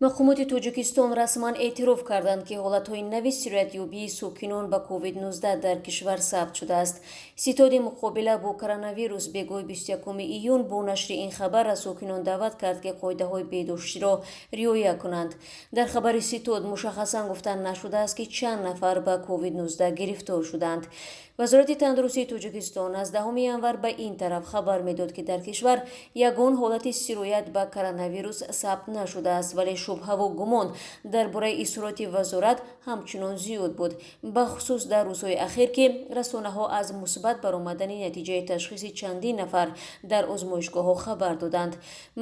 мақомоти Тоҷикистон расман эътироф карданд, ки ҳолатҳои нави сироятёбии сокинон ба COVID-19 дар кишвар сабт шудааст. Ситоди муқобила бо коронавирус бегоҳи 21 июн бо нашри ин хабар аз сокинон даъват кард, ки қоидаҳои бедоштиро риоя кунанд. Дар хабари Ситод мушаххасан гуфта нашудааст, ки чанд нафар ба COVID-19 гирифтор шуданд. вазорати тандурустии Тоҷикистон аз 10 январ ба ин тараф хабар медод, ки дар кишвар ягон ҳолати сироят ба коронавирус сабт нашудааст, вале шубҳаву гумон дар бораи изҳороти вазорат ҳамчунон зиёд буд, бахусус дар рӯзҳои ахир, ки расонаҳо аз мусбат баромадани натиҷаи ташхиси чандин нафар дар озмоишгоҳҳо хабар доданд.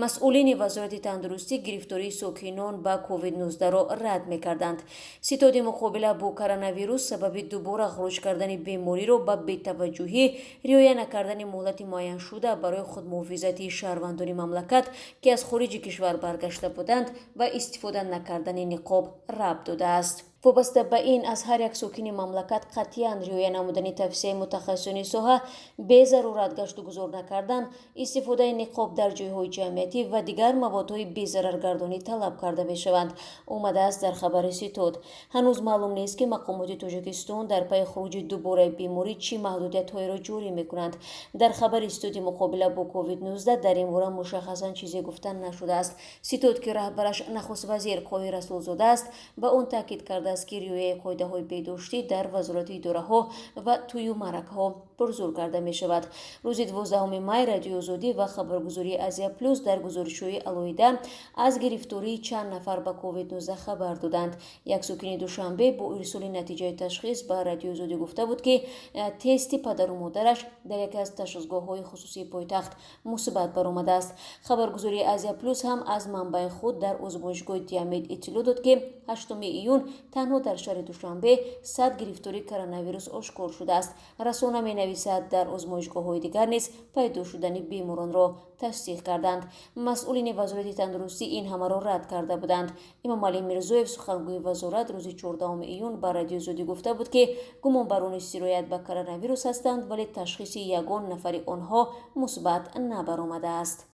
масъулини вазорати тандурустӣ гирифтории сокинон ба COVID-19-ро рад мекарданд. ситоди муқобила бо коронавирус сабаби дубора хуруҷ кардани бемориро ба бетаваҷҷӯҳӣ, риоя накардани муҳлати муайяншуда барои худмуҳофизати шаҳрвандони мамлакат, ки аз хориҷи кишвар баргашта буданд, ва истифода накардани ниқоб рабт додааст. вобаста ба ин аз ҳар як сокини мамлакат қатъиян риоя намудани тавсияи мутахассисони соҳа, бе зарурат гашту гузор накардан, истифодаи ниқоб дар ҷойҳои ҷамъиятӣ ва дигар маводҳои безараргардонӣ талаб карда мешаванд, омадааст дар хабари Ситод. ҳанӯз маълум нест, ки мақомоти Тоҷикистон дар пайи хуруҷи дубораи беморӣ чӣ маҳдудиятҳоеро ҷорӣ мекунанд. дар хабари Ситоди муқобила бо COVID-19 дар ин бора мушаххасан чизе гуфта нашудааст. Ситод, ки раҳбараш нахуст вазир Қоҳир Расулзода аст, ба он таъкид кардааст, ки риояи қоидаҳои бедоштӣ дар вазорати идораҳо ва тӯю маъракаҳо пурзур карда мешавад. рӯзи 12 май Радиои Озодӣ ва хабаргузории Азия Плюс дар гузоришҳои алоҳида аз гирифтории чанд нафар ба COVID-19 хабар доданд. як сокини Душанбе бо ирсоли натиҷаи ташхис ба Радиои Озодӣ гуфта буд, ки тести падару модараш дар яке аз ташхисгоҳҳои хусусии пойтахт мусбат баромадааст. хабаргузории Азия Плюс ҳам аз манбаи худ дар озмоишгоҳи Диамед иттилоъ дод, ки 8 июн танҳо дар шаҳри Душанбе 100 гирифтории коронавирус ошкор шудааст. расона менависад, дар озмоишгоҳҳои дигар низ пайдо шудани беморонро тасдиқ карданд. масъулини вазорати тандурустӣ ин ҳамаро рад карда буданд. Эмомалӣ Мирзоев, сухангӯи вазорат, рӯзи 14 июн ба Радиои Озодӣ гуфта буд, ки гумонбарони сироят ба коронавирус ҳастанд, вале ташхиси ягон нафари онҳо мусбат набаромадааст.